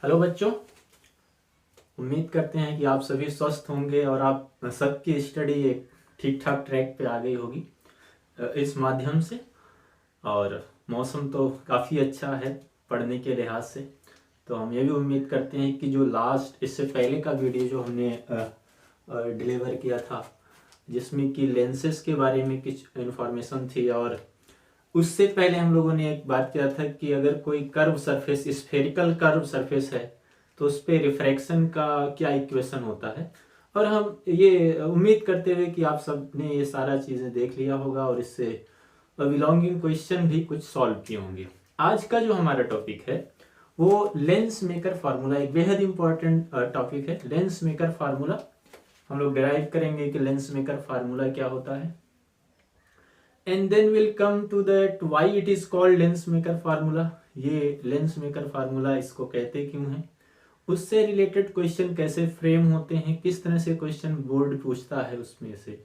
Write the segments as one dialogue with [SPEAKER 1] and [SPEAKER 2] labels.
[SPEAKER 1] Hello बच्चों, उम्मीद करते हैं कि आप सभी स्वस्थ होंगे और आप सबकी स्टडी एक ठीक ठाक ट्रैक पे आ गई होगी इस माध्यम से। और मौसम तो काफ़ी अच्छा है पढ़ने के लिहाज से। तो हम ये भी उम्मीद करते हैं कि जो लास्ट इससे पहले का वीडियो जो हमने डिलीवर किया था, जिसमें कि लेंसेस के बारे में कुछ इन्फॉर्मेशन थी, और उससे पहले हम लोगों ने एक बात किया था कि अगर कोई curve surface, spherical curve surface है, तो उस पर रिफ्रैक्शन का क्या इक्वेशन होता है। और हम ये उम्मीद करते हुए कि आप सब ने ये सारा चीज़ें देख लिया होगा और इससे बिलोंगिंग क्वेश्चन भी कुछ सॉल्व किए होंगे। आज का जो हमारा टॉपिक है वो लेंस मेकर फार्मूला, एक बेहद इंपॉर्टेंट टॉपिक है। लेंस मेकर फार्मूला हम लोग डिराइव करेंगे कि लेंस मेकर फार्मूला क्या होता है, and then will come to that why it is called lens maker formula. ये लेंस मेकर फार्मूला इसको कहते क्यों हैं, उससे रिलेटेड क्वेश्चन कैसे फ्रेम होते हैं, किस तरह से क्वेश्चन बोर्ड पूछता है उसमें से,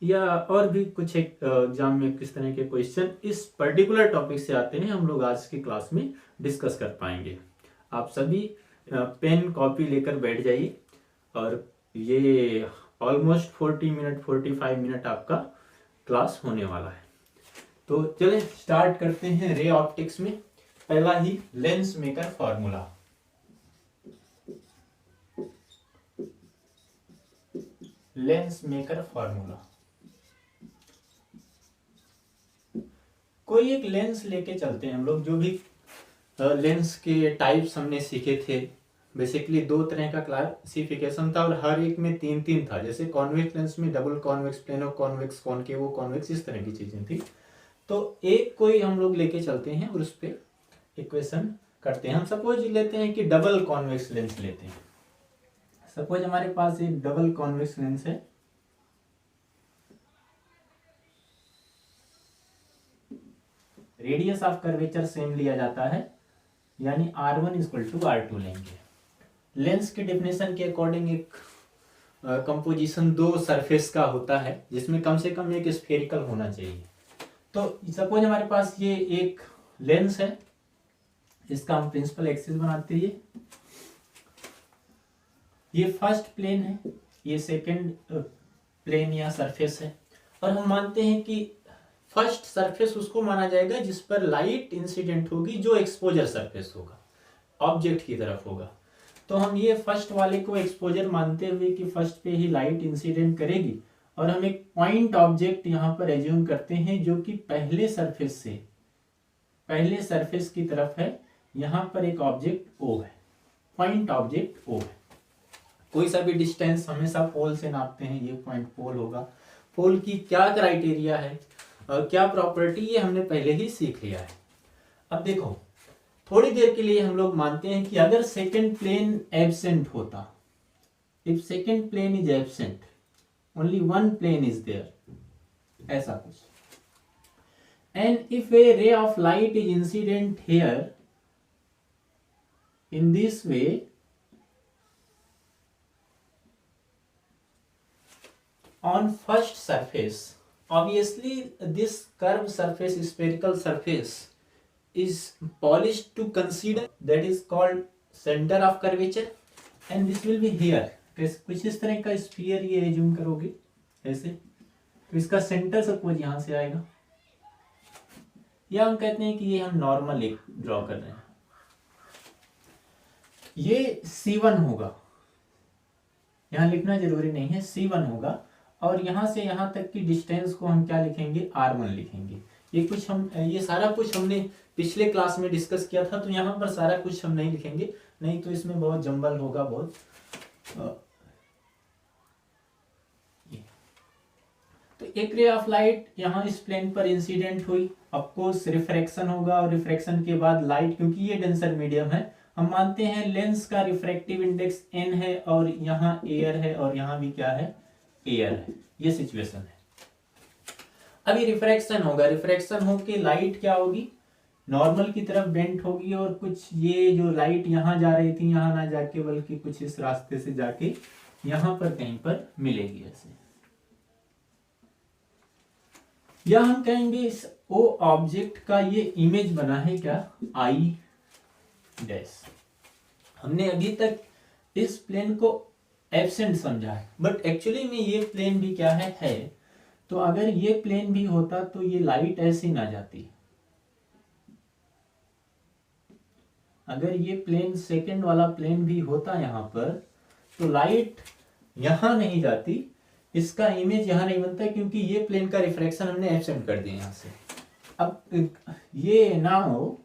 [SPEAKER 1] या और भी कुछ एक एग्जाम में किस तरह के क्वेश्चन इस पर्टिकुलर टॉपिक से आते हैं, हम लोग आज की क्लास में डिस्कस कर पाएंगे। आप सभी पेन कॉपी लेकर बैठ जाइए, और ये ऑलमोस्ट 40 मिनट 45 मिनट आपका क्लास होने वाला है। तो चलें स्टार्ट करते हैं रे ऑप्टिक्स में पहला ही lens maker formula. Lens maker formula, कोई एक लेंस लेके चलते हैं हम लोग। जो भी लेंस के टाइप्स हमने सीखे थे, बेसिकली दो तरह का क्लासिफिकेशन था और हर एक में तीन तीन था। जैसे कॉन्वेक्स लेंस में double convex, plano convex, कॉनकेवो convex, इस तरह की चीजें थी। तो एक कोई हम लोग लेके चलते हैं और उस पर इक्वेशन करते हैं। हम सपोज लेते हैं कि डबल कॉन्वेक्स लेंस लेते हैं। सपोज हमारे पास एक डबल कॉन्वेक्स लेंस है, रेडियस ऑफ कर्वेचर सेम लिया जाता है, यानी R1 इक्वल टू R2 लेंगे। लेंस की डेफिनेशन के अकॉर्डिंग एक कंपोजिशन दो सरफेस का होता है, जिसमें कम से कम एक स्फेरिकल होना चाहिए। तो सपोज हमारे पास ये एक लेंस है, इसका हम प्रिंसिपल एक्सिस बनाते हैं। ये फर्स्ट प्लेन है, ये सेकंड प्लेन या सरफेस है, और हम मानते हैं कि फर्स्ट सरफेस उसको माना जाएगा जिस पर लाइट इंसिडेंट होगी, जो एक्सपोजर सरफेस होगा, ऑब्जेक्ट की तरफ होगा। तो हम ये फर्स्ट वाले को एक्सपोजर मानते हुए कि फर्स्ट पे ही लाइट इंसिडेंट करेगी, और हम एक पॉइंट ऑब्जेक्ट यहाँ पर एज्यूम करते हैं जो कि पहले सरफेस की तरफ है। यहाँ पर एक ऑब्जेक्ट O है, पॉइंट ऑब्जेक्ट O है। कोई सा भी डिस्टेंस हमेशा पोल से नापते हैं, ये पॉइंट पोल होगा। पोल की क्या क्राइटेरिया है, क्या प्रॉपर्टी, ये हमने पहले ही सीख लिया है। अब देखो, थोड़ी देर के लिए हम लोग मानते हैं कि अगर सेकंड प्लेन एब्सेंट होता, if second plane is absent, only one plane is there, ऐसा कुछ, and if a ray of light is incident here in this way, on first surface, obviously this curved surface, spherical surface, is polished to consider, that is called center of curvature, and this will be here। कुछ इस तरह का sphere ये assume करोगे ऐसे, तो इसका centre suppose यहां से आएगा, या हम कहते हैं कि ये हम नॉर्मल एक ड्रॉ कर रहे हैं, ये C1 होगा, यहां लिखना जरूरी नहीं है, C1 होगा, और यहां से यहां तक की डिस्टेंस को हम क्या लिखेंगे, R1 लिखेंगे। ये सारा कुछ हमने पिछले क्लास में डिस्कस किया था, तो यहाँ पर सारा कुछ हम नहीं लिखेंगे, नहीं तो इसमें बहुत जंबल होगा बहुत। तो एक रे ऑफ लाइट यहाँ इस प्लेन पर इंसिडेंट हुई, ऑफकोर्स रिफ्रैक्शन होगा, और रिफ्रैक्शन के बाद लाइट, क्योंकि ये डेंसर मीडियम है, हम मानते हैं लेंस का रिफ्रैक्टिव इंडेक्स n है, और यहाँ एयर है, और यहाँ भी क्या है, एयर है। ये सिचुएशन है। अभी रिफ्रैक्शन होगा, रिफ्रैक्शन होके लाइट क्या होगी, नॉर्मल की तरफ बेंट होगी, और कुछ ये जो लाइट यहाँ जा रही थी यहाँ ना जाके, बल्कि कुछ इस रास्ते से जाके यहाँ पर कहीं पर मिलेगी ऐसे, या हम कहेंगे इस O ऑब्जेक्ट का ये इमेज बना है क्या, I डैश। हमने अभी तक इस प्लेन को एब्सेंट समझा है, बट एक्चुअली में ये प्लेन भी क्या है। तो अगर ये प्लेन भी होता तो ये लाइट ऐसे ना जाती। अगर ये प्लेन सेकंड वाला प्लेन भी होता यहाँ पर तो लाइट यहां नहीं जाती, इसका इमेज यहां नहीं बनता, क्योंकि ये प्लेन का रिफ्रैक्शन हमने एब्सेंट कर दिया यहां से। अब ये now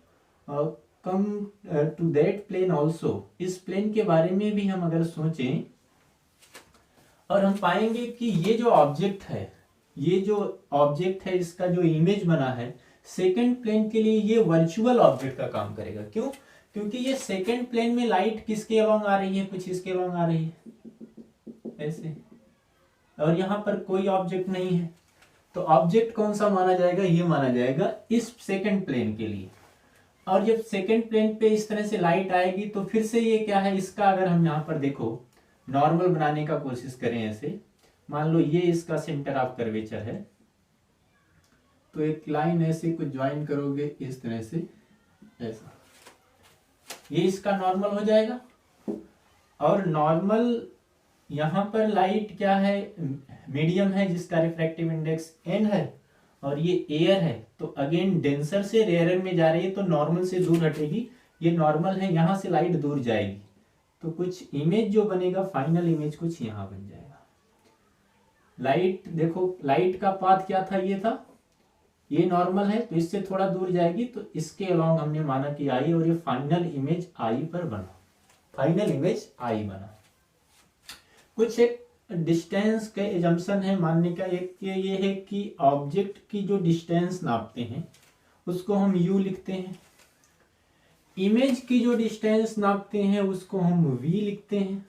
[SPEAKER 1] come to that plane also, इस प्लेन के बारे में भी हम अगर सोचें और हम पाएंगे कि ये जो ऑब्जेक्ट है, ये जो ऑब्जेक्ट है इसका जो इमेज बना है सेकंड प्लेन के लिए, ये वर्चुअल ऑब्जेक्ट का काम करेगा। क्यों? क्योंकि ये सेकंड प्लेन में लाइट किसके अलोंग आ रही है, कुछ इसके अलोंग आ रही है ऐसे, और यहां पर कोई ऑब्जेक्ट नहीं है। तो ऑब्जेक्ट कौन सा माना जाएगा, ये माना जाएगा इस सेकंड प्लेन के लिए। और जब सेकंड प्लेन पे इस तरह से लाइट आएगी तो फिर से ये क्या है, इसका अगर हम यहाँ पर देखो नॉर्मल बनाने का कोशिश करें ऐसे, मान लो ये इसका सेंटर ऑफ कर्वेचर है, तो एक लाइन ऐसे कुछ ज्वाइन करोगे इस तरह से ऐसा, ये इसका नॉर्मल हो जाएगा। और नॉर्मल यहां पर लाइट क्या है, मीडियम है जिसका रिफ्रैक्टिव इंडेक्स n है, और ये एयर है, तो अगेन डेंसर से रेयरर में जा रही है तो नॉर्मल से दूर हटेगी। ये नॉर्मल है, यहां से लाइट दूर जाएगी, तो कुछ इमेज जो बनेगा फाइनल इमेज कुछ यहां बन जाएगा। लाइट देखो, लाइट का पाथ क्या था, ये था, ये नॉर्मल है तो इससे थोड़ा दूर जाएगी, तो इसके अलोंग हमने माना कि आई, और ये फाइनल इमेज आई पर बना, फाइनल इमेज आई बना। कुछ एक डिस्टेंस के एजम्पशन है मानने का, एक ये है कि ऑब्जेक्ट की जो डिस्टेंस नापते हैं उसको हम u लिखते हैं, इमेज की जो डिस्टेंस नापते हैं उसको हम v लिखते हैं।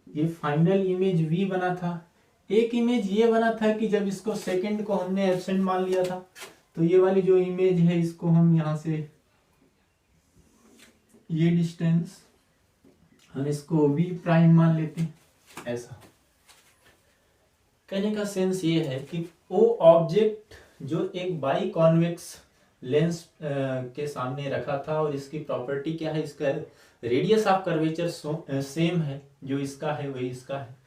[SPEAKER 1] ये फाइनल इमेज v बना था। एक इमेज ये बना था कि जब इसको सेकंड को हमने एब्सेंट मान लिया था, तो ये वाली जो इमेज है इसको हम यहां से, ये डिस्टेंस हम इसको v प्राइम मान लेते हैं। ऐसा कहने का सेंस ये है कि वो ऑब्जेक्ट जो एक बाई कॉन्वेक्स लेंस के सामने रखा था, और इसकी प्रॉपर्टी क्या है, इसका रेडियस ऑफ कर्वेचर सेम है, जो इसका है वही इसका है।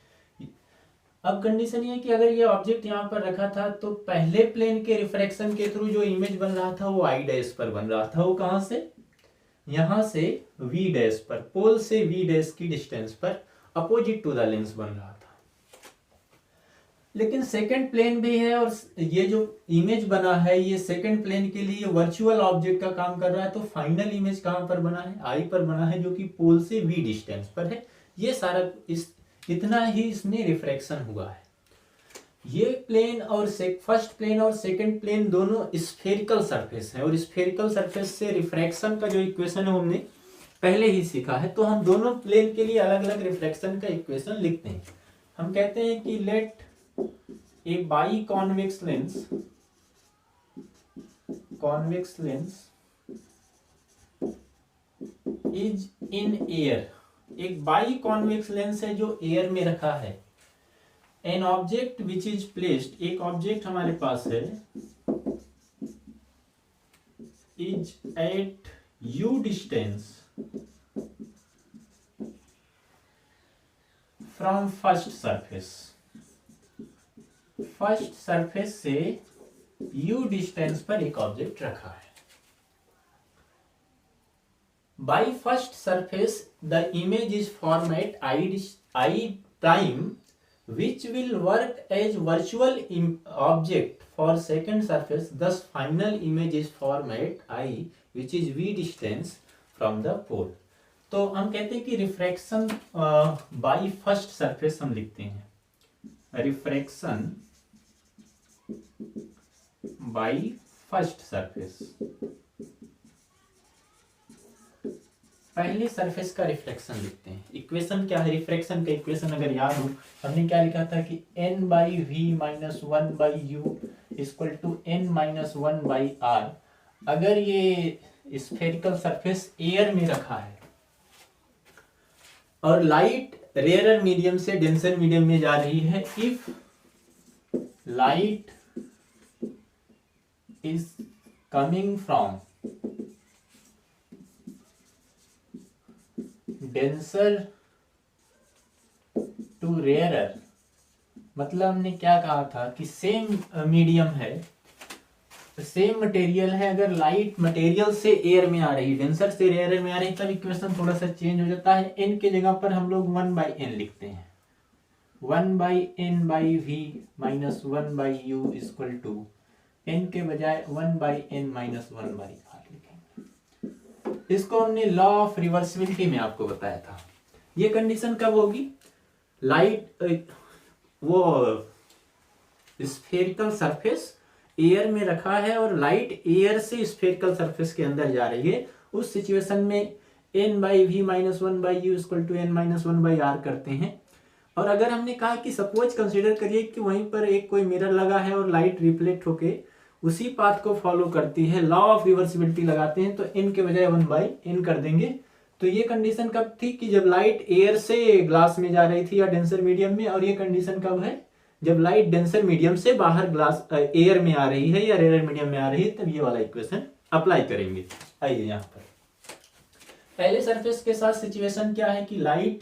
[SPEAKER 1] अब कंडीशन ये है कि अगर ये ऑब्जेक्ट यहाँ पर रखा था तो पहले प्लेन के रिफ्रैक्शन के थ्रू जो इमेज बन रहा था वो आई डैश पर बन रहा था। वो कहां से, यहां से वी डैश पर, पोल से वी डैश की डिस्टेंस पर अपोजिट टू द लेंस बन रहा था। लेकिन सेकंड प्लेन भी है, और ये जो इमेज बना है ये सेकंड प्लेन के लिए वर्चुअल ऑब्जेक्ट का काम कर रहा है, तो फाइनल इमेज कहां पर बना है, आई पर बना है, जो कि पोल से वी डिस्टेंस पर है। ये सारा इतना ही इसमें रिफ्रैक्शन हुआ है। ये प्लेन और फर्स्ट प्लेन और सेकंड प्लेन दोनों स्फेरिकल सरफेस है, और स्फेरिकल सरफेस से रिफ्रैक्शन का जो इक्वेशन है वो हमने पहले ही सीखा है। तो हम दोनों प्लेन के लिए अलग अलग रिफ्रैक्शन का इक्वेशन लिखते हैं। हम कहते हैं कि let a biconvex lens is in air. एक बाई कॉन्वेक्स लेंस है जो एयर में रखा है। An object which is placed, एक ऑब्जेक्ट हमारे पास है, is at u distance from first surface. First surface से u डिस्टेंस पर एक ऑब्जेक्ट रखा है। By first surface the image is form at I prime which will work as virtual object for second surface, thus final image is formed at I which is v distance from the pole। तो हम कहते हैं कि refraction by first surface हम लिखते हैं, refraction by first surface, पहले surface का रिफ्लेक्शन लिखते हैं। इक्वेशन क्या है रिफ्रैक्शन का, इक्वेशन अगर याद हो, हमने क्या लिखा था कि n by v minus 1 by u equal to n minus 1 by r. अगर ये स्फेरिकल सरफेस एयर में रखा है और लाइट रेयरर मीडियम से डेंसर मीडियम में जा रही है, if light is coming from denser to rarer, मतलब हमने क्या कहा था कि सेम मीडियम है, सेम मटेरियल है, अगर लाइट मटेरियल से एयर में आ रही, डेंसर से रेयरर में आ रही, तब इक्वेशन थोड़ा सा चेंज हो जाता है। n के जगह पर हम लोग 1/n लिखते हैं, 1/n/v minus 1/u equal to n के बजाय 1/n माइनस 1/r लिखेंगे। इसको हमने लॉ ऑफ रिवर्सिबिलिटी में आपको बताया था। ये कंडीशन कब होगी? लाइट वो स्फेरिकल सरफेस एयर में रखा है और लाइट एयर से स्फेरिकल सरफेस के अंदर जा रही है, उस सिचुएशन में n/v minus 1/u equal to n minus 1/r करते हैं। और अगर हमने कहा कि सपोज कंसीडर करिए कि वहीं पर एक कोई मिरर लगा है और लाइट रिफ्लेक्ट होके उसी पाथ को फॉलो करती है, लॉ ऑफ रिवर्सिबिलिटी लगाते हैं तो n के बजाय 1/n कर देंगे। तो ये कंडीशन कब थी कि जब लाइट एयर से ग्लास में जा रही थी या डेंसर मीडियम में, और ये कंडीशन कब है? जब लाइट डेंसर मीडियम से बाहर ग्लास एयर में आ रही है या रेयर मीडियम में आ रही है, तब ये वाला इक्वेशन अप्लाई करेंगे। आइए यहाँ पर पहले सरफेस के साथ सिचुएशन क्या है कि लाइट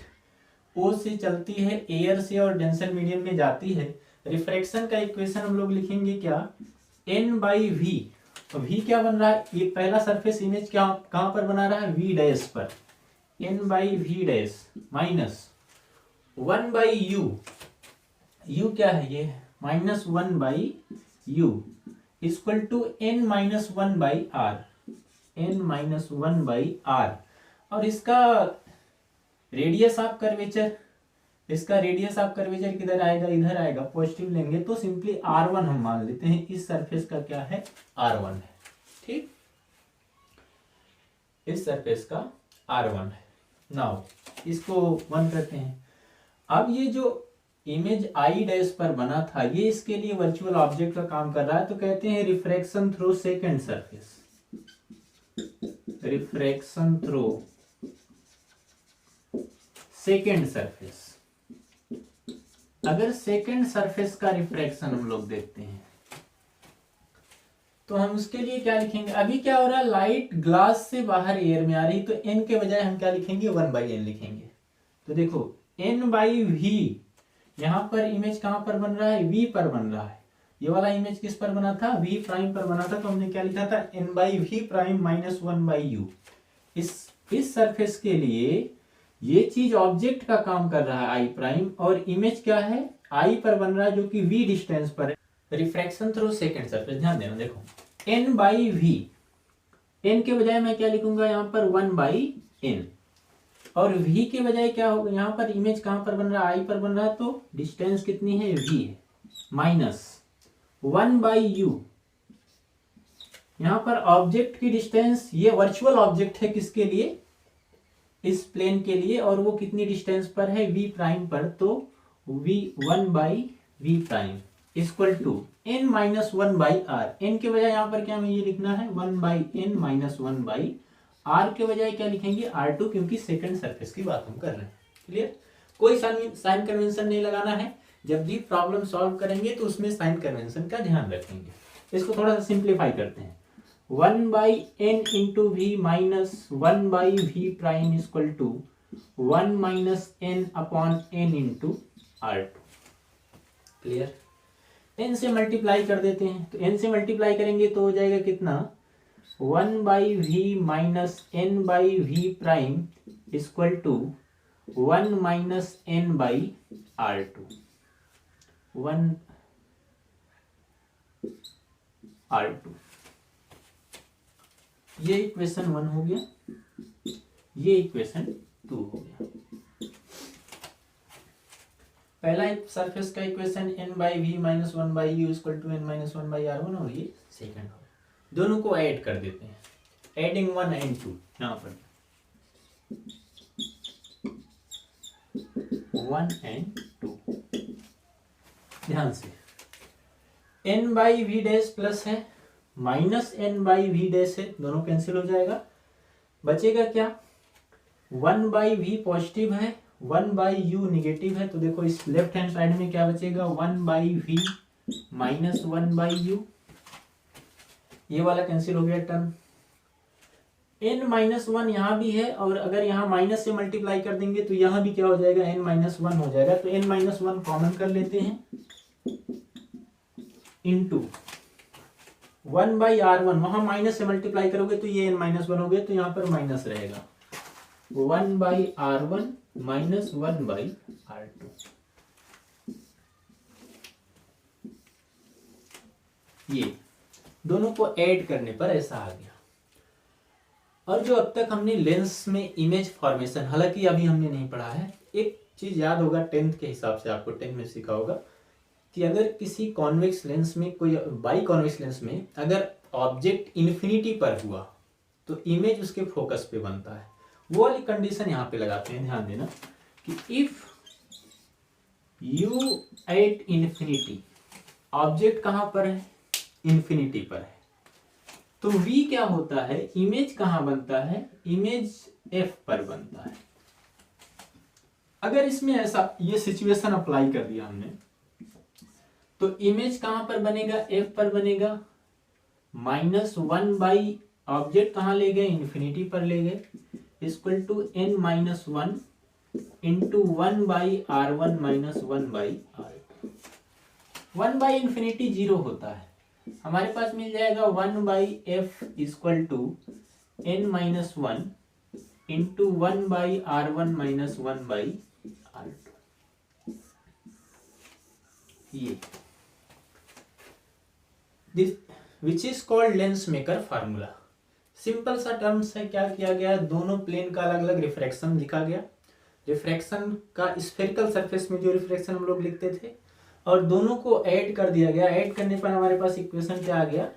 [SPEAKER 1] ओ से चलती है, एयर से और डेंसर मीडियम में जाती है। रिफ्रैक्शन का इक्वेशन हम लोग लिखेंगे क्या? n/v। तो v क्या बन रहा है? ये पहला सरफेस इमेज क्या कहां पर बना रहा है? v डैश पर, n/v dash minus 1/u, u क्या है? ये minus 1/u equal to n minus 1/r, n minus 1/r। और इसका रेडियस ऑफ कर्वेचर, इसका रेडियस ऑफ कर्वेचर किधर आएगा? इधर आएगा, पॉजिटिव लेंगे तो सिंपली r1 हम मान लेते हैं। इस सरफेस का क्या है? r1 है, ठीक, इस सरफेस का r1 है। नाउ इसको 1 करते हैं। अब ये जो इमेज आई डैश पर बना था, ये इसके लिए वर्चुअल ऑब्जेक्ट का काम कर रहा है, तो कहते हैं refraction through second surface, refraction through second surface. अगर सेकंड सरफेस का रिफ्रैक्शन हम लोग देखते हैं तो हम उसके लिए क्या लिखेंगे? अभी क्या हो रहा है? लाइट ग्लास से बाहर एयर में आ रही, तो n के बजाय हम क्या लिखेंगे? 1/n लिखेंगे। तो देखो n/v, यहां पर इमेज कहां पर बन रहा है? v पर बन रहा है। ये वाला इमेज किस पर बना था? v प्राइम पर बना था, तो हमने क्या लिखा था? n/v prime minus 1/u। इस सरफेस के लिए ये चीज ऑब्जेक्ट का काम कर रहा है आई प्राइम, और इमेज क्या है? आई पर बन रहा है, जो कि v डिस्टेंस पर है। रिफ्रैक्शन थ्रू सेकंड सरफेस, ध्यान देना, देखो n/v, n के बजाय मैं क्या लिखूंगा यहाँ पर? 1/n। और v के बजाय क्या होगा? यहाँ पर इमेज कहां पर बन रहा है? आई पर बन रहा है, तो डिस्टेंस कितनी है? v है, माइनस 1/u। यहाँ पर ऑब्जेक्ट की डिस्टेंस, ये वर्चुअल ऑब्जेक्ट है किसके लिए? इस प्लेन के लिए, और वो कितनी डिस्टेंस पर है? v प्राइम पर, तो v 1/v prime equal to n minus 1/r। n के बजाय यहाँ पर क्या हमें ये लिखना है? 1/n माइनस 1/r के बजाय क्या लिखेंगे? r2, क्योंकि सेकंड सरफेस की बात हम कर रहे हैं। क्लियर? कोई साइन कन्वेंशन नहीं लगाना है। जब भी प्रॉब्लम सॉल्व करेंगे तो उसमें साइन कन्वेंशन का ध्यान रखेंगे। इसको थोड़ा सा सिंप्लीफाई करते हैं। 1/n into v minus 1/v prime equal to 1 minus n upon n into r2। Clear? n से मल्टीप्लाई कर देते हैं, तो n से मल्टीप्लाई करेंगे तो हो जाएगा कितना? 1/v minus n/v prime equal to 1 minus n/r2, 1r2। ये इक्वेशन 1 हो गया, ये इक्वेशन 2 हो गया। पहला सरफेस का equation n/v minus 1/u equal to n minus 1/r1, और ये सेकंड हो। दोनों को ऐड कर देते हैं, एडिंग 1 एंड 2। यहाँ पर 1 एंड 2, ध्यान से। n/v डैश प्लस है, माइनस n/v डैश है, दोनों कैंसिल हो जाएगा। बचेगा क्या? 1/v पॉजिटिव है, 1/u निगेटिव है, तो देखो इस लेफ्ट हैंड साइड में क्या बचेगा? 1/v minus 1/u। ये वाला कैंसिल हो गया टर्म। n माइनस वन यहाँ भी है, और अगर यहाँ माइनस से मल्टीप्लाई कर देंगे तो यहाँ भी क्या हो जाएगा, n माइनस वन हो जाएगा। तो n माइनस वन कॉमन कर लेते हैं, इंटू 1/r1, वहां माइनस से मल्टीप्लाई करोगे तो ये n माइनस वन हो गया, तो यहाँ पर माइनस रहेगा, 1/r1 माइनस 1/r2। ये दोनों को ऐड करने पर ऐसा आ गया। और जो अब तक हमने लेंस में इमेज फॉर्मेशन, हालांकि अभी हमने नहीं पढ़ा है, एक चीज याद होगा 10th के हिसाब से, आपको 10 में सीखा होगा कि अगर किसी कॉन्वेक्स लेंस में, कोई बाई कॉन्वेक्स लेंस में अगर ऑब्जेक्ट इन्फिनिटी पर हुआ तो इमेज उसके फोकस पे बनता है। वो वाली कंडीशन यहाँ पे लगाते हैं, ध्यान देना कि if you at infinity, object कहां पर है, इन्फिनिटी पर है, तो v क्या होता है, इमेज कहां बनता है, इमेज f पर बनता है। अगर इसमें ऐसा ये सिचुएशन अप्लाई कर दिया हमने, तो इमेज कहां पर बनेगा, f पर बनेगा, -1 ऑब्जेक्ट कहां ले गए, इन्फिनिटी पर ले गए, equal to n minus one into 1/r1 minus 1/r2। 1/इन्फिनिटी 0 होता है, हमारे पास मिल जाएगा 1/f equal to n minus one into 1/r1 minus 1/r2। ये this which is called lens maker formula. Simple सा टर्म्स है, क्या किया गया, दोनों प्लेन का अलग अलग रिफ्रैक्शन लिखा गया, रिफ्रैक्शन का स्फेरिकल सरफेस में जो रिफ्रैक्शन हम लोग लिखते थे, और दोनों को ऐड कर दिया गया। ऐड करने पर हमारे पास इक्वेशन क्या आ गया,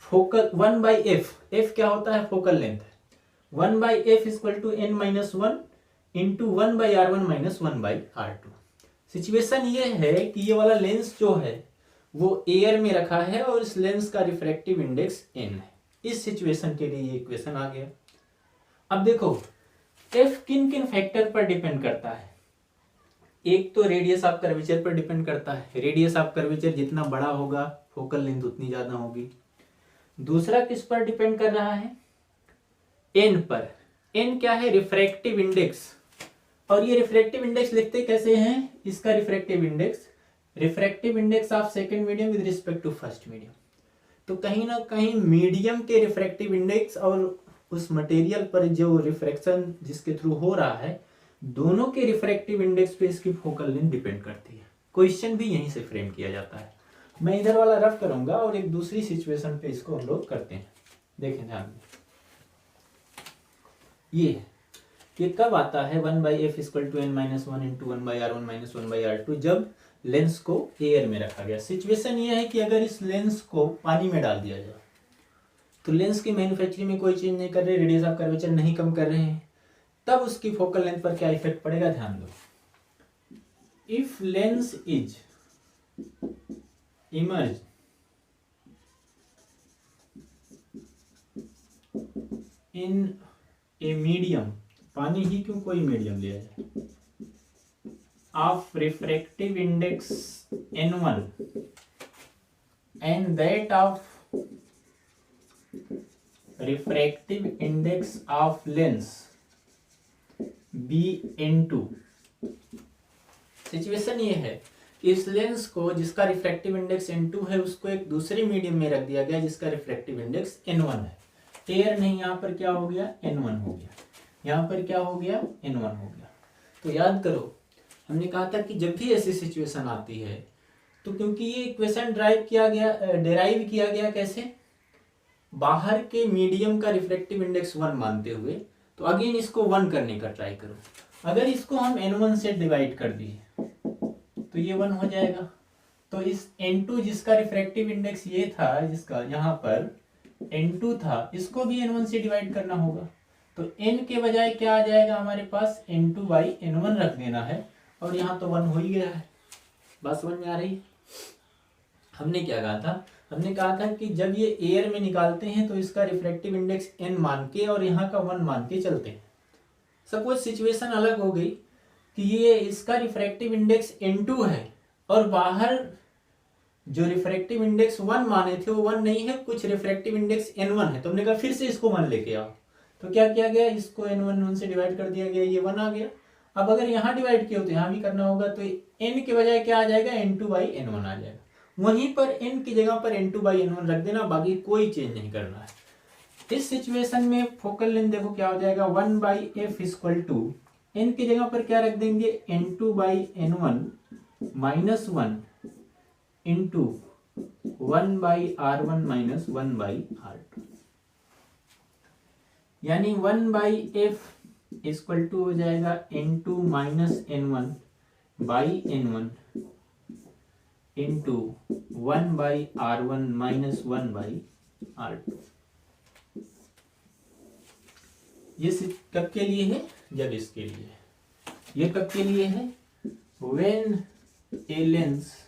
[SPEAKER 1] फोकल 1/f, f क्या होता है, focal length, 1/f equal to n minus one into 1/r1 minus 1/r2। Situation ये है कि ये वाला लेंस जो है वो एयर में रखा है और इस लेंस का रिफ्रैक्टिव इंडेक्स n है। इस सिचुएशन के लिए ये इक्वेशन आ गया। अब देखो f किन किन फैक्टर पर डिपेंड करता है, एक तो रेडियस ऑफ कर्वेचर पर डिपेंड करता है, रेडियस ऑफ कर्वेचर जितना बड़ा होगा फोकल लेंथ उतनी ज्यादा होगी। दूसरा किस पर डिपेंड कर रहा है, n पर। n क्या है, रिफ्रैक्टिव इंडेक्स, और ये रिफ्रैक्टिव इंडेक्स लिखते कैसे हैं, इसका refractive index of second medium with respect to first medium. तो कहीं ना कहीं मीडियम के रिफ्रैक्टिव इंडेक्स और उस मटेरियल पर जो रिफ्रैक्शन जिसके थ्रू हो रहा है, दोनों के रिफ्रैक्टिव इंडेक्स पे इसकी फोकल लेंथ डिपेंड करती है। क्वेश्चन भी यहीं से फ्रेम किया जाता है। मैं इधर वाला रफ करूंगा और एक दूसरी सिचुएशन पे इसको हम लोग करते हैं, देखें ध्यान में। ये कब आता है, 1/f equal to n minus one into 1/r1 minus 1/r2, जब लेंस को एयर में रखा गया। सिचुएशन ये है कि अगर इस लेंस को पानी में डाल दिया जाए, तो लेंस की मैन्युफैक्चरिंग में कोई चेंज नहीं कर रहे, रेडियस ऑफ कर्वेचर नहीं कम कर रहे हैं, तब उसकी फोकल लेंथ पर क्या इफेक्ट पड़ेगा, ध्यान दो। If lens is emerge in a medium, पानी ही क्यों, कोई मीडियम लिया जाए, of refractive index n1 and that of refractive index of lens bn2। Situation ये है कि इस लेंस को जिसका रिफ्रैक्टिव इंडेक्स n2 है, उसको एक दूसरे मीडियम में रख दिया गया जिसका रिफ्रैक्टिव इंडेक्स n1 है। एयर नहीं, यहाँ पर क्या हो गया, n1 हो गया, यहाँ पर क्या हो गया, n1 हो गया। तो याद करो, हमने कहा था कि जब भी ऐसी सिचुएशन आती है, तो क्योंकि ये इक्वेशन डेराइव किया गया कैसे, बाहर के मीडियम का रिफ्रैक्टिव इंडेक्स 1 मानते हुए, तो अगेन इसको 1 करने का ट्राई करो। अगर इसको हम n1 से डिवाइड कर दिए तो ये 1 हो जाएगा। तो इस n2 जिसका रिफ्रैक्टिव इंडेक्स ये था, जिसका यहाँ पर n2 था, इसको भी n1 से डिवाइड करना होगा। तो n के बजाय क्या आ जाएगा हमारे पास, n2/n1 रख देना है, और यहाँ तो 1 हो ही गया है। बात समझ में आ रही है। हमने क्या कहा था, हमने कहा था कि जब ये एयर में निकालते हैं तो इसका रिफ्रैक्टिव इंडेक्स n मान के और यहाँ का 1 मान के चलते हैं। सपोज सिचुएशन अलग हो गई कि ये इसका रिफ्रैक्टिव इंडेक्स n2 है और बाहर जो रिफ्रैक्टिव इंडेक्स 1 माने थे वो 1 नहीं है, कुछ रिफ्रैक्टिव इंडेक्स n1 है, तो हमने कहा फिर से इसको 1 लेके आओ। तो क्या किया गया, इसको n1 से डिवाइड कर दिया गया, ये 1 आ गया। अब अगर यहाँ डिवाइड किया हो तो यहाँ भी करना होगा, तो n के बजाय क्या आ जाएगा, n2/n1 आ जाएगा। वहीं पर n की जगह पर n2/n1 रख देना, बाकी कोई चेंज नहीं करना है। इस सिचुएशन में फोकल लेंथ देखो क्या हो जाएगा, 1/f इक्वल टू n की जगह पर क्या रख देंगे, n2/n1 minus 1 into 1/r1 minus 1/r2, यानी 1/f इक्वल टू हो जाएगा n2 minus n1/n1 into 1/r1 minus 1/r2। ये कब के लिए है, जब इसके लिए है। ये कब के लिए है, when a lens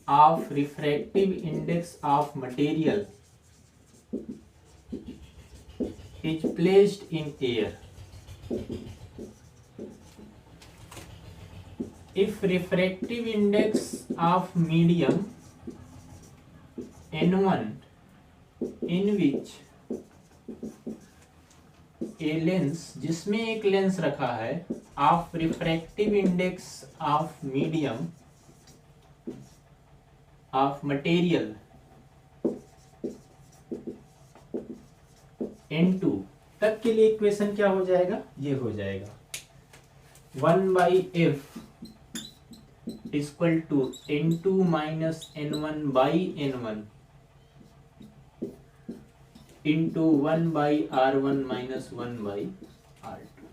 [SPEAKER 1] of refractive index of material is placed in air, if refractive index of medium n1 in which a lens, जिसमें एक लेंस रखा है, of refractive index of medium of material n2, तब के लिए equation क्या हो जाएगा, ये हो जाएगा 1/f equal to n2 minus n1/n1 into 1/r1 minus 1/r2।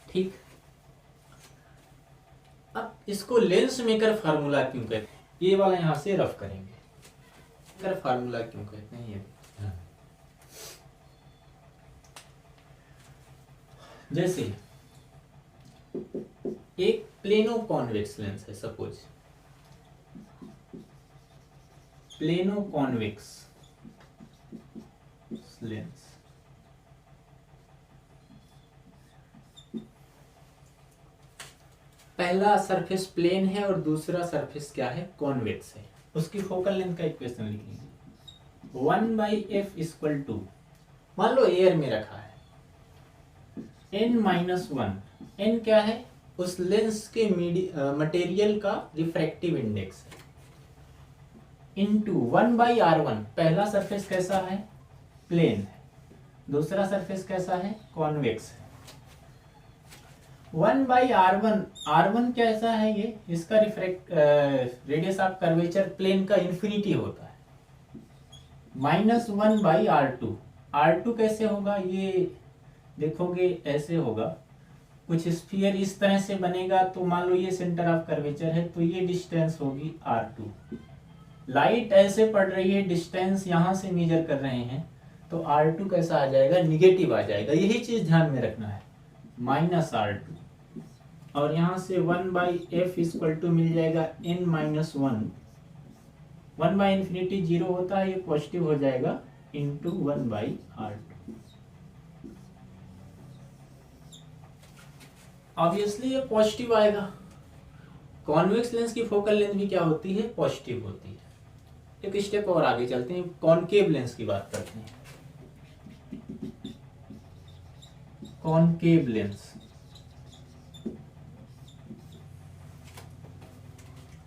[SPEAKER 1] ठीक, अब इसको लेंस मेकर फार्मूला क्यों कहते हैं, ये वाला यहां से रफ करेंगे, मेकर फार्मूला क्यों कहते हैं ये। जैसे एक प्लेनो कॉन्वेक्स लेंस है, सपोज प्लेनो कॉन्वेक्स लेंस, पहला सरफेस प्लेन है और दूसरा सरफेस क्या है, कॉन्वेक्स है। उसकी फोकल लेंथ का इक्वेशन लिख लीजिए, 1/f इक्वल टू, मान लो एयर में रखा है, n-1, n क्या है, उस लेंस के मटेरियल का रिफ्रैक्टिव इंडेक्स है, इंटू 1/r1, पहला सरफेस कैसा है, प्लेन है, दूसरा सरफेस कैसा है, कॉन्वेक्स है। 1/r1, r1 कैसा है, ये इसका रेडियस ऑफ कर्वेचर प्लेन का इन्फिनिटी होता है, माइनस 1/r2, r2 कैसे होगा, ये देखोगे ऐसे होगा, कुछ स्फीयर इस तरह से बनेगा, तो मान लो ये सेंटर ऑफ कर्वेचर है, तो ये डिस्टेंस होगी r2। लाइट ऐसे पड़ रही है, डिस्टेंस यहां से मेजर कर रहे हैं, तो r2 कैसा आ जाएगा, निगेटिव आ जाएगा, यही चीज ध्यान में रखना है, माइनस r2। और यहां से 1/f इक्वल टू मिल जाएगा n-1, 1/∞ 0 होता है, ये पॉजिटिव हो जाएगा, इंटू 1/r2। ऑब्वियसली ये पॉजिटिव आएगा। कॉन्वेक्स लेंस की फोकल लेंथ भी क्या होती है, पॉजिटिव होती है। एक स्टेप और आगे चलते हैं, कॉनकेव लेंस की बात करते हैं। कॉनकेव लेंस,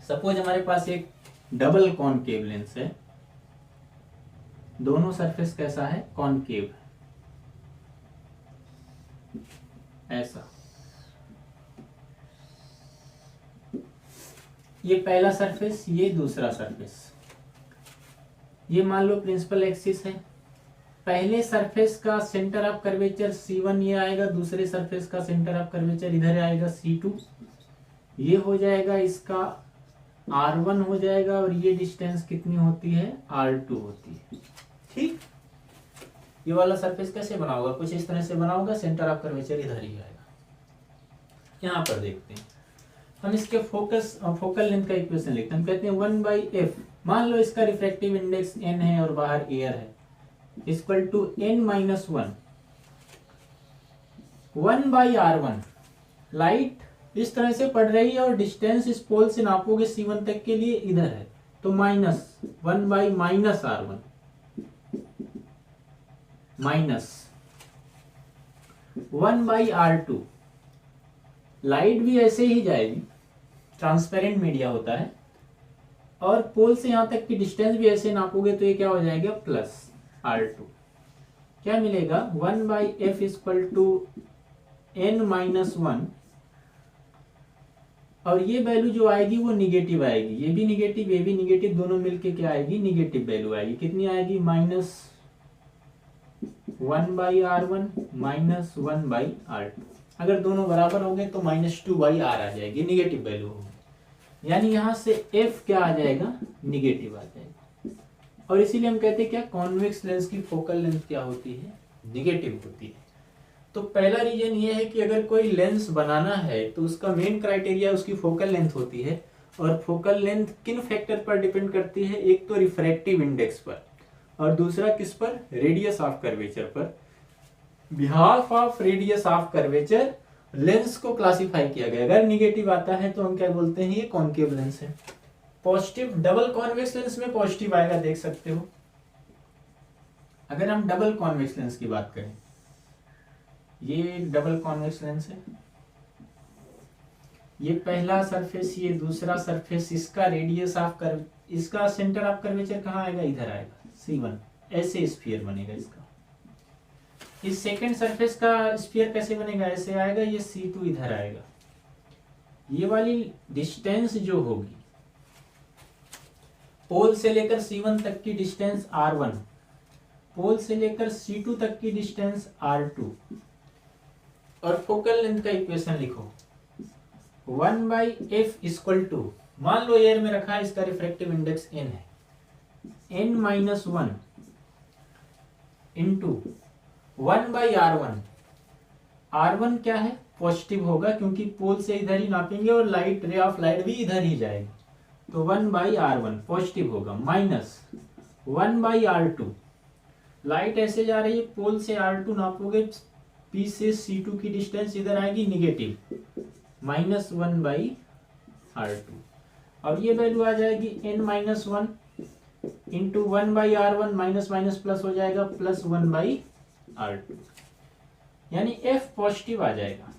[SPEAKER 1] सपोज हमारे पास एक डबल कॉनकेव लेंस है, दोनों सरफेस कैसा है, कॉनकेव, ऐसा। ये पहला सरफेस, ये दूसरा सरफेस, ये मान लो प्रिंसिपल एक्सिस है। पहले सरफेस का सेंटर ऑफ कर्वेचर C1 ये आएगा, दूसरे सरफेस का सेंटर ऑफ कर्वेचर इधर आएगा C2, ये हो जाएगा इसका R1 हो जाएगा, और ये डिस्टेंस कितनी होती है, R2 होती है। ठीक, ये वाला सरफेस कैसे बना होगा, कुछ इस तरह से बना होगा, सेंटर ऑफ कर्वेचर इधर ही आएगा। यहां पर देखते हैं हम इसके फोकल लेंथ का इक्वेशन लिखते हैं, हम कहते हैं 1/f, मान लो इसका रिफ्रैक्टिव इंडेक्स n है और बाहर एयर है, equal to n-1, 1/r1, light इस तरह से पड़ रही है और डिस्टेंस इस पोल से नापोगे C1 तक के लिए इधर है, तो -1/-r1, माइनस 1/R2। लाइट भी ऐसे ही जाएगी, ट्रांसपेरेंट मीडिया होता है, और पोल से यहां तक की डिस्टेंस भी ऐसे नापोगे तो ये क्या हो जाएगा प्लस R2। क्या मिलेगा 1/F इक्वल टू n-1, और ये वैल्यू जो आएगी वो निगेटिव आएगी, ये भी निगेटिव ये भी निगेटिव, दोनों मिलके क्या आएगी निगेटिव वैल्यू आएगी। कितनी आएगी -1/R1 -1/R2। अगर दोनों बराबर हो गए तो -2/R आ जाएगी, निगेटिव वैल्यू होगी, यानी यहां से F क्या आ जाएगा निगेटिव आ जाएगा। और इसीलिए हम कहते हैं क्या कॉन्वेक्स लेंस की फोकल लेंथ क्या होती है निगेटिव होती है। तो पहला रीजन ये है कि अगर कोई लेंस बनाना है तो उसका मेन क्राइटेरिया उसकी फोकल लेंथ होती है, और फोकल लेंथ किन फैक्टर पर डिपेंड करती है, एक तो रिफ्रैक्टिव इंडेक्स पर और दूसरा किस पर रेडियस ऑफ कर्वेचर पर। Behalf of radius of curvature lens को क्लासिफाई किया गया। अगर निगेटिव आता है तो हम क्या बोलते हैं ये कॉनकेव लेंस है। पॉजिटिव डबल कॉन्वेक्स लेंस में पॉजिटिव आएगा, देख सकते हो। अगर हम डबल कॉन्वेक्स लेंस की बात करें, ये डबल कॉन्वेक्स लेंस है, ये पहला सरफेस ये दूसरा सरफेस, इसका रेडियस ऑफ कर्व, इसका सेंटर ऑफ कर्वेचर कहाँ आएगा इधर आएगा C1, ऐसे स्फीयर बनेगा इसका। इस सेकंड सरफेस का स्फीयर कैसे बनेगा, ऐसे आएगा, ये C2 इधर आएगा। ये वाली डिस्टेंस जो होगी पोल से लेकर C1 तक की डिस्टेंस R1, पोल से लेकर C2 तक की डिस्टेंस R2, और फोकल लेंथ का इक्वेशन लिखो 1/F इक्वल टू, मान लो एयर में रखा है, इसका रिफ्रैक्टिव इंडेक्स n है, n-1 इंटू 1/R1। R1 क्या है पॉजिटिव होगा क्योंकि पोल से इधर ही नापेंगे और लाइट रे ऑफ लाइट भी इधर ही जाएगी, तो 1/R1 पॉजिटिव होगा, माइनस 1/R2। लाइट ऐसे जा रही है, पोल से R2 नापोगे, P से C2 की डिस्टेंस इधर आएगी निगेटिव, -1/R2, और ये वैल्यू आ जाएगी n-1 into 1/R1, minus minus plus हो जाएगा, प्लस 1/R2, यानी F पॉजिटिव आ जाएगा।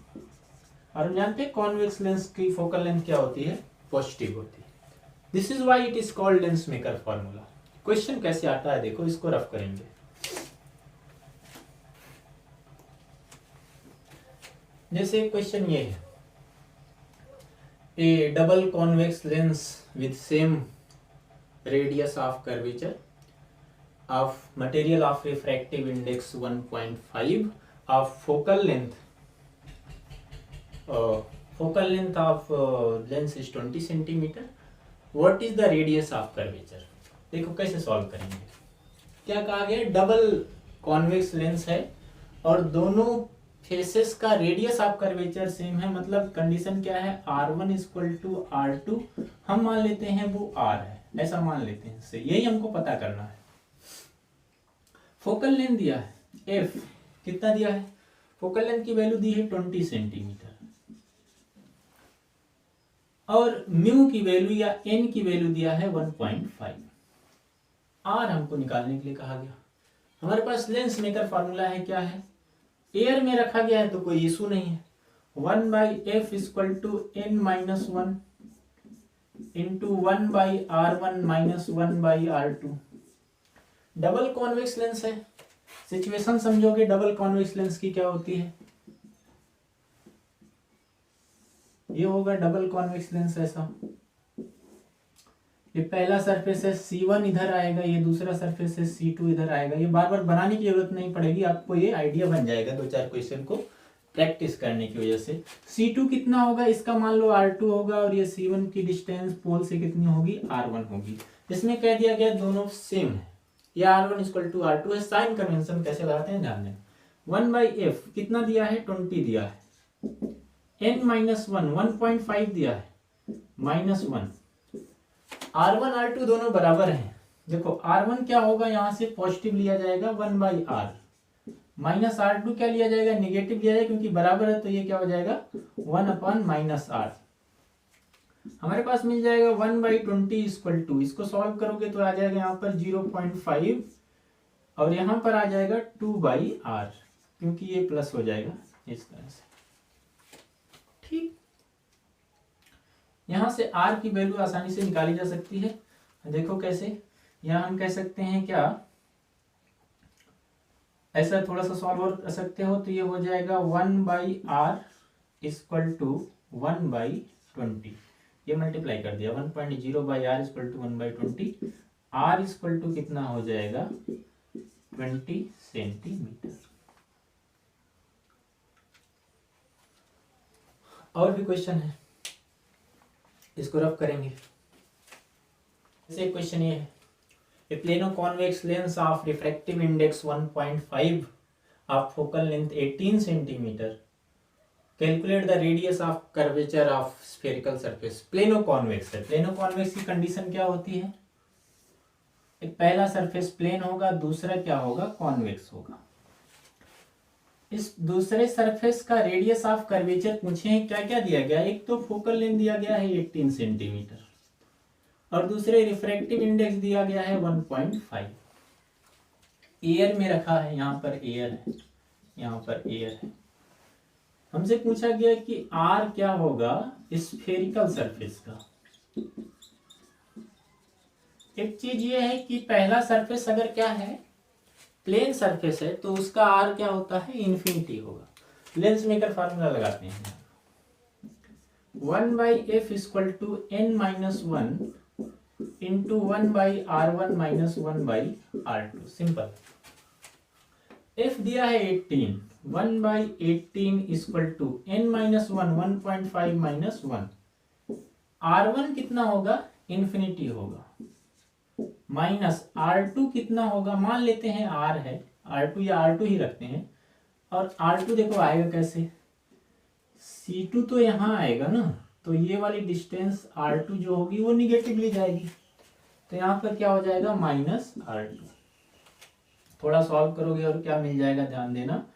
[SPEAKER 1] और हम जानते हैं कॉन्वेक्स लेंस की फोकल लेंथ क्या होती है पॉजिटिव होती है। This is why it is called lens maker formula. Question कैसे आता है देखो, इसको रफ करेंगे। जैसे क्वेश्चन ये है, a double convex lens with same radius of curvature of material of refractive index 1.5 of focal length of lens is 20 centimetre, what is the radius of curvature. देखो कैसे सॉल्व करेंगे। क्या कहा गया, डबल कॉन्वेक्स लेंस है और दोनों faces का रेडियस ऑफ कर्वेचर सेम है, मतलब कंडीशन क्या है, R1 इक्वल टू R2 हम मान लेते हैं वो R है, ऐसा मान लेते हैं, इससे यही हमको पता करना है। फोकल लेंथ दिया है F, कितना दिया है, फोकल लेंथ की वैल्यू दी है 20 सेंटीमीटर, और म्यू की वैल्यू या n की वैल्यू दिया है 1.5। R हमको निकालने के लिए कहा गया। हमारे पास लेंस मेकर फॉर्मूला है, क्या है, एयर में रखा गया है तो कोई इशू नहीं है, 1/F equal to n-1 into 1/R1 minus 1/R2। Double convex lens है, सिचुएशन समझोगे डबल कॉन्वेक्स लेंस की क्या होती है, ये होगा डबल कॉन्वेक्स लेंस ऐसा, ये पहला सरफेस है C1 इधर आएगा, ये दूसरा सरफेस है C2 इधर आएगा। ये बार बार बनाने की जरूरत नहीं पड़ेगी, आपको ये आइडिया बन जाएगा दो चार क्वेश्चन को प्रैक्टिस करने की वजह से। C2 कितना होगा, इसका मान लो R2 होगा, और ये C1 की डिस्टेंस पोल से कितनी होगी R1 होगी। इसमें कह दिया गया दोनों सेम है, ये R1 इक्वल टू R2 है। साइन कन्वेंशन कैसे लगाते हैं ध्यान दें। 1/F कितना दिया है, 20 दिया है, n-1 1.5 दिया है, -1, R1 R2 दोनों बराबर हैं। देखो R1 क्या होगा, यहां से पॉजिटिव लिया जाएगा 1/R, माइनस R2 क्या लिया जाएगा, निगेटिव लिया जाएगा, क्योंकि बराबर है तो ये क्या हो जाएगा 1/-R। हमारे पास मिल जाएगा 1/20 इक्वल टू, इसको सॉल्व करोगे तो आ जाएगा यहाँ पर 0.5 और यहाँ पर आ जाएगा 2/r, क्योंकि ये प्लस हो जाएगा इस तरह से। ठीक, यहाँ से r की वैल्यू आसानी से निकाली जा सकती है। देखो कैसे, यहाँ हम कह सकते हैं क्या, ऐसा थोड़ा सा सॉल्व और कर सकते हो, तो ये हो जाएगा 1/r इक्वल टू 1/20। ये मल्टीप्लाई कर दिया, 1.0/r equal to 1/20। r equal to कितना हो जाएगा 20 सेंटीमीटर। और भी क्वेश्चन है, इसको रफ करेंगे। जैसे क्वेश्चन ये है, A plano convex lens of refractive index 1.5 of focal length 18 centimeter. Calculate the radius of curvature of spherical surface. Plano convex है, plano convex की कंडीशन क्या होती है, एक पहला सरफेस प्लेन होगा, दूसरा क्या होगा कॉन्वेक्स होगा। इस दूसरे सरफेस का रेडियस ऑफ कर्वेचर पूछे हैं, क्या क्या दिया गया, एक तो फोकल लेंथ दिया गया है 18 सेंटीमीटर और दूसरे रिफ्रैक्टिव इंडेक्स दिया गया है 1.5। एयर में रखा है, यहाँ पर एयर है, यहाँ पर एयर है। हमसे पूछा गया कि आर क्या होगा स्फेरिकल सरफेस का। एक चीज ये है कि पहला सरफेस अगर क्या है प्लेन सरफेस है तो उसका आर क्या होता है इन्फिनिटी होगा। लेंस मेकर फार्मूला लगाते हैं, 1/f equal to n-1 into 1/r1 minus 1/r2। Simple. f दिया है 18, 1/18 equal to n-1 1.5 minus 1। r1 कितना होगा इन्फिनिटी होगा, माइनस r2 कितना होगा, मान लेते हैं r है, r2 या r2 ही रखते हैं। और r2 देखो आएगा कैसे, c2 तो यहाँ आएगा ना, तो ये वाली डिस्टेंस r2 जो होगी वो निगेटिवली जाएगी, तो यहाँ पर क्या हो जाएगा माइनस r2। थोड़ा सॉल्व करोगे और क्या मिल जाएगा ध्यान देना,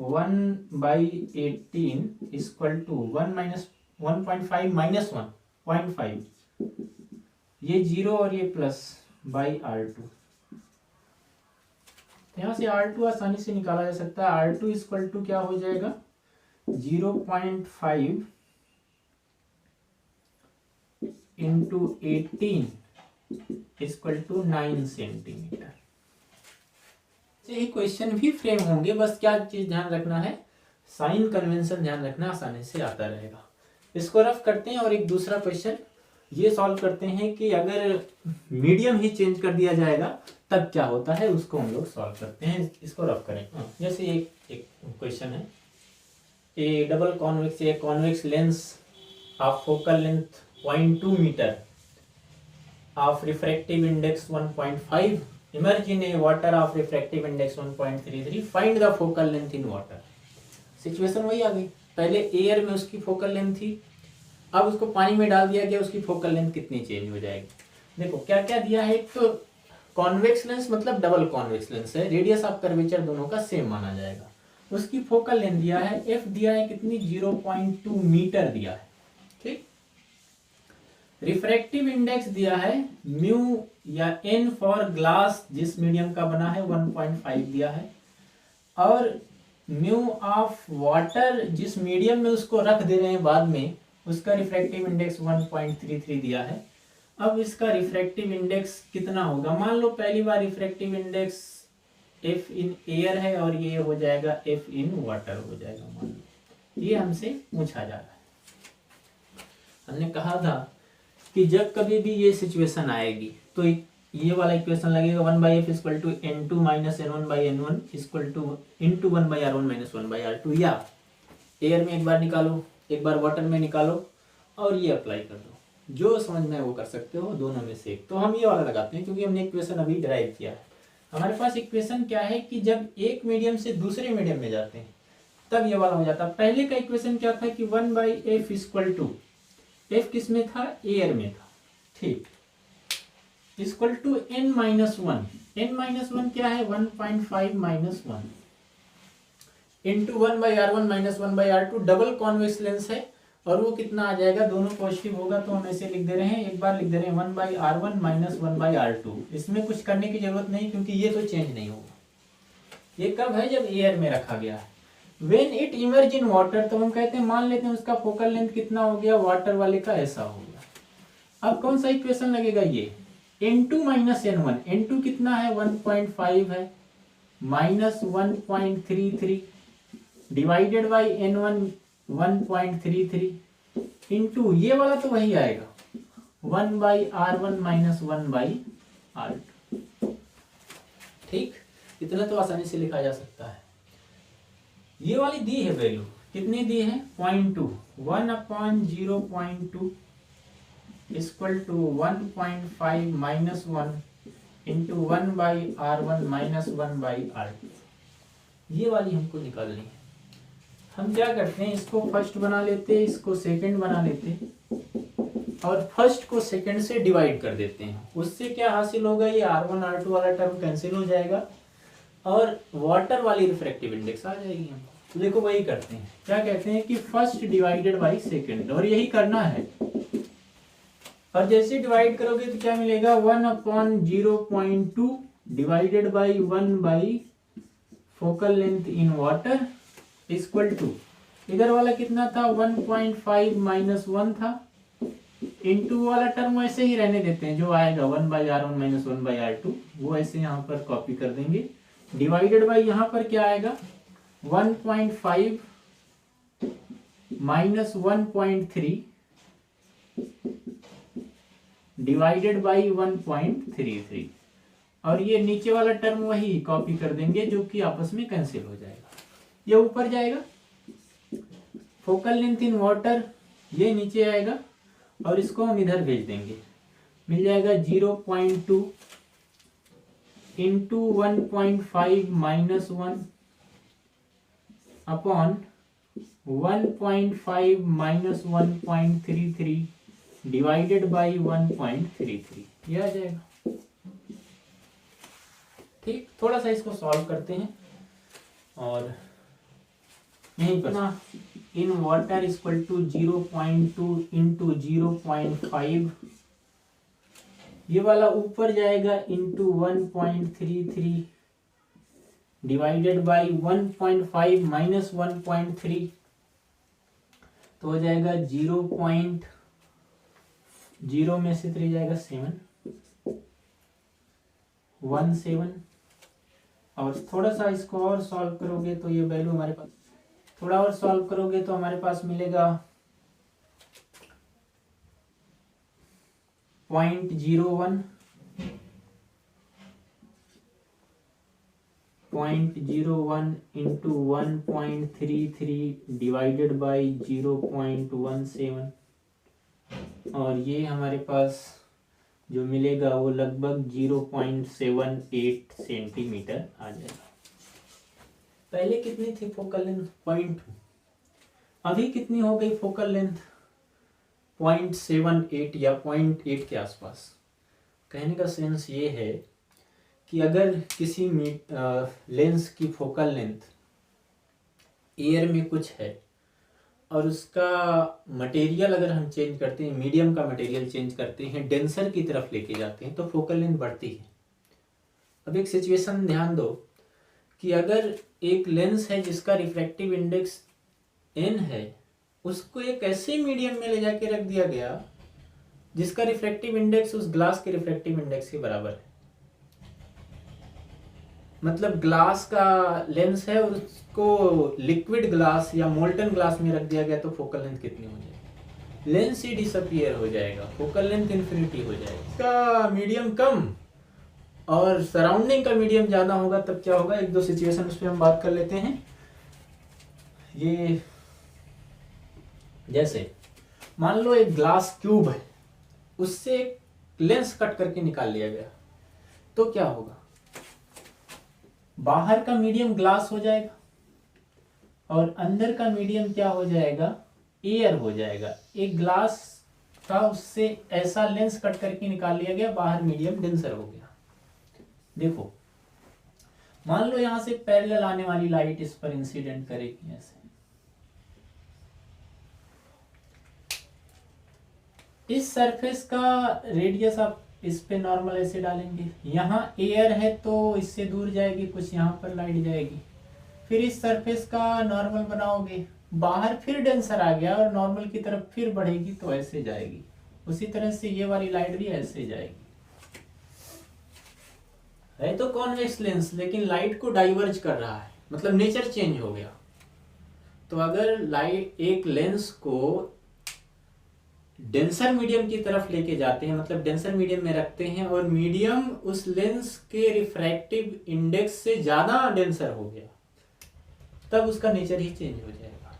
[SPEAKER 1] 1/18 इक्वल टू 1 माइनस 1.5 माइनस 1.5, ये 0 और ये प्लस बाई r2। यहाँ से r2 आसानी से निकाला जा सकता है, r2 इक्वल टू क्या हो जाएगा 0.5 इंटू 18 इक्वल टू 9 सेंटीमीटर। यही क्वेश्चन भी फ्रेम होंगे, बस क्या चीज ध्यान रखना है, साइन कन्वेंशन ध्यान रखना, आसानी से आता रहेगा। इसको रफ करते हैं और एक दूसरा क्वेश्चन ये सॉल्व करते हैं कि अगर मीडियम ही चेंज कर दिया जाएगा तब क्या होता है, उसको हम लोग सॉल्व करते हैं। इसको रफ करें। जैसे एक क्वेश्चन है, a double convex a convex lens of focal length 0.2 metre of refractive index 1.5 immerse in a water of refractive index 1.33, find the focal length in water. Situation वही आ गई, पहले एयर में उसकी फोकल लेंथ थी, अब उसको पानी में डाल दिया गया, उसकी फोकल लेंथ कितनी चेंज हो जाएगी। देखो क्या क्या दिया है, तो कॉन्वेक्स लेंस मतलब डबल कॉन्वेक्स लेंस है, रेडियस ऑफ कर्वेचर दोनों का सेम माना जाएगा। उसकी फोकल लेंथ दिया है, एफ दिया है कितनी 0.2 मीटर दिया है, ठीक। रिफ्रैक्टिव इंडेक्स दिया है म्यू या एन फॉर ग्लास जिस मीडियम का बना है 1.5 दिया है, और म्यू ऑफ वाटर जिस मीडियम में उसको रख दे रहे हैं बाद में उसका रिफ्रैक्टिव इंडेक्स 1.33 दिया है। अब इसका रिफ्रैक्टिव इंडेक्स कितना होगा, मान लो पहली बार refractive index F in air है और ये हो जाएगा एफ इन वाटर हो जाएगा, मान लो ये हमसे पूछा जा रहा है। हमने कहा था कि जब कभी भी ये सिचुएशन आएगी तो ये वाला इक्वेशन लगेगा 1/f equal to n2 minus n1/n1 equal to into 1/r1 minus 1/r2, या एयर में एक बार निकालो एक बार वाटर में निकालो और ये अप्लाई कर दो, जो समझ में वो कर सकते हो, दोनों में से एक। तो हम ये वाला लगाते हैं क्योंकि हमने इक्वेशन अभी ड्राइव किया है। हमारे पास इक्वेशन क्या है कि जब एक मीडियम से दूसरे मीडियम में जाते हैं तब ये वाला हो जाता है। पहले का इक्वेशन क्या था कि 1/f इक्वल टू, एफ किस में था एयर में था, ठीक, इक्वल टू n-1, n-1 क्या है 1.5 minus 1 into 1/r1 minus 1/r2, double convex lens है और वो कितना आ जाएगा, दोनों पॉजिटिव होगा तो हम ऐसे लिख दे रहे हैं, एक बार लिख दे रहे हैं 1/r1 माइनस 1/r2। इसमें कुछ करने की जरूरत नहीं क्योंकि ये तो चेंज नहीं होगा, ये कब है? जब एयर में रखा गया है। When it emerge in water, तो हम कहते हैं, मान लेते हैं उसका फोकल लेंथ कितना हो गया, वाटर वाले का ऐसा हो गया। अब कौन सा इक्वेशन लगेगा? ये n2 माइनस n1। n2 कितना है? 1.5 है, minus 1.33 divided by n1 1.33 into ये वाला तो वही आएगा 1/r1 माइनस 1/r2। ठीक, इतना तो आसानी से लिखा जा सकता है। ये वाली दी है वैल्यू, कितनी दी है? 0.2, 1/0.2 equal to 1.5 minus 1 into 1/r1 minus 1/r2। ये वाली हमको निकालनी है। हम क्या करते हैं, इसको फर्स्ट बना लेते हैं, इसको सेकंड बना लेते हैं और फर्स्ट को सेकंड से डिवाइड कर देते हैं। उससे क्या हासिल होगा? ये r1 r2 वाला टर्म कैंसिल हो जाएगा और वाटर वाली रिफ्रैक्टिव इंडेक्स आ जाएगी। हम तो देखो वही करते हैं, क्या कहते हैं कि फर्स्ट डिवाइडेड बाई सेकंड, और यही करना है। और जैसे डिवाइड करोगे तो क्या मिलेगा? 1/0.2 divided by 1 focal length in water equal to, इधर वाला कितना था? 1.5 माइनस 1 था, इंटू वाला टर्म वैसे ही रहने देते हैं, जो आएगा 1/r1 माइनस 1/r2, वो ऐसे यहाँ पर कॉपी कर देंगे। डिवाइडेड बाई यहाँ पर क्या आएगा? 1.5 माइनस 1.3 डिवाइडेड बाई 1.33, और ये नीचे वाला टर्म वही कॉपी कर देंगे, जो कि आपस में कैंसिल हो जाएगा। ये ऊपर जाएगा फोकल लेंथ इन वाटर, ये नीचे आएगा और इसको हम इधर भेज देंगे। मिल जाएगा 0.2 into 1.5 minus 1 upon 1.5 minus 1.33 divided by 1.33, ये आ जाएगा। ठीक, थोड़ा सा इसको सॉल्व करते हैं और यहीं पर in water equal to 0.2 into 0.5, ये वाला ऊपर जाएगा इंटू 1.33 डिवाइडेड बाई 1.5 माइनस 1.3, तो हो जाएगा 0.0 में से 3 जाएगा 717। और थोड़ा सा इसको और सॉल्व करोगे तो ये वैल्यू हमारे पास, थोड़ा और सॉल्व करोगे तो हमारे पास मिलेगा 0.01 इंटू 1.33 डिवाइडेड बाई 0.17, और ये हमारे पास जो मिलेगा वो लगभग 0.78 सेंटीमीटर आ जाएगा। पहले कितनी थी फोकल लेंथ? 0.2, अभी कितनी हो गई फोकल लेंथ? 0.78 या 0.8 के आसपास। कहने का सेंस ये है कि अगर किसी लेंस की फोकल लेंथ एयर में कुछ है और उसका मटेरियल अगर हम चेंज करते हैं, मीडियम का मटेरियल चेंज करते हैं, डेंसर की तरफ लेके जाते हैं, तो फोकल लेंथ बढ़ती है। अब एक सिचुएशन ध्यान दो कि अगर एक लेंस है जिसका रिफ्रैक्टिव इंडेक्स n है, उसको एक ऐसे मीडियम में ले जाके रख दिया गया जिसका रिफ्रैक्टिव इंडेक्स उस ग्लास के रिफ्रैक्टिव इंडेक्स के बराबर है। मतलब ग्लास का लेंस है और उसको लिक्विड ग्लास या मोल्टन ग्लास में रख दिया गया, तो फोकल लेंथ कितनी हो जाएगी? लेंस ही डिसअपीयर हो जाएगा, फोकल लेंथ इन्फिनिटी हो जाएगी। इसका मीडियम कम और सराउंडिंग का मीडियम ज्यादा होगा, तब क्या होगा? एक दो सिचुएशन उस पर हम बात कर लेते हैं। ये जैसे मान लो एक ग्लास क्यूब है, उससे एक लेंस कट करके निकाल लिया गया, तो क्या होगा? बाहर का मीडियम ग्लास हो जाएगा और अंदर का मीडियम क्या हो जाएगा? एयर हो जाएगा। एक ग्लास था, उससे ऐसा लेंस कट करके निकाल लिया गया, बाहर मीडियम डेंसर हो गया। देखो, मान लो यहां से पैरेलल आने वाली लाइट इस पर इंसिडेंट करेगी ऐसे, इस सरफेस का रेडियस आप इस पे नॉर्मल ऐसे डालेंगे, यहाँ एयर है तो इससे दूर जाएगी कुछ, यहाँ पर लाइट जाएगी। फिर इस सरफेस का नॉर्मल बनाओगे, बाहर फिर डेंसर आ गया और नॉर्मल की तरफ फिर बढ़ेगी तो ऐसे जाएगी। उसी तरह से ये वाली लाइट भी ऐसे जाएगी। है तो कॉन्वेक्स लेंस, लेकिन लाइट को डाइवर्ज कर रहा है, मतलब नेचर चेंज हो गया। तो अगर लाइट एक लेंस को डेंसर मीडियम की तरफ लेके जाते हैं, मतलब डेंसर मीडियम में रखते हैं और मीडियम उस लेंस के रिफ्रैक्टिव इंडेक्स से ज्यादा डेंसर हो गया, तब उसका नेचर ही चेंज हो जाएगा।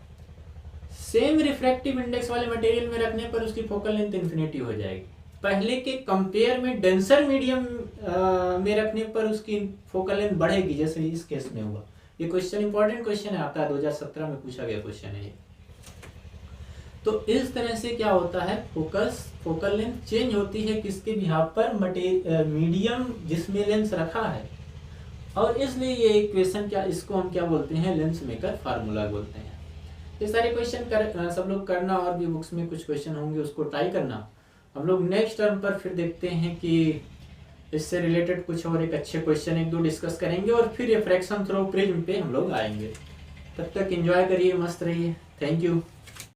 [SPEAKER 1] सेम रिफ्रैक्टिव इंडेक्स वाले मटेरियल में रखने पर उसकी फोकल लेंथ इंफिनिटी हो जाएगी। पहले के कंपेयर में डेंसर मीडियम में रखने पर उसकी फोकल लेंथ बढ़ेगी, जैसे इस केस में हुआ। ये क्वेश्चन इंपॉर्टेंट क्वेश्चन है, आता है 2017 में पूछा गया क्वेश्चन है ये। तो इस तरह से क्या होता है, फोकल लेंथ चेंज होती है किसके बिहाफ पर, मीडियम जिसमें लेंस रखा है। और इसलिए ये इक्वेशन क्या, इसको हम क्या बोलते हैं, लेंस मेकर फार्मूला बोलते हैं। ये सारे क्वेश्चन सब लोग करना, और भी बुक्स में कुछ क्वेश्चन होंगे उसको ट्राई करना। हम लोग नेक्स्ट टर्म पर फिर देखते हैं कि इससे रिलेटेड कुछ और एक अच्छे क्वेश्चन एक दो डिस्कस करेंगे, और फिर रिफ्रैक्शन थ्रू प्रिज्म पे हम लोग आएंगे। तब तक एंजॉय करिए, मस्त रहिए। Thank you.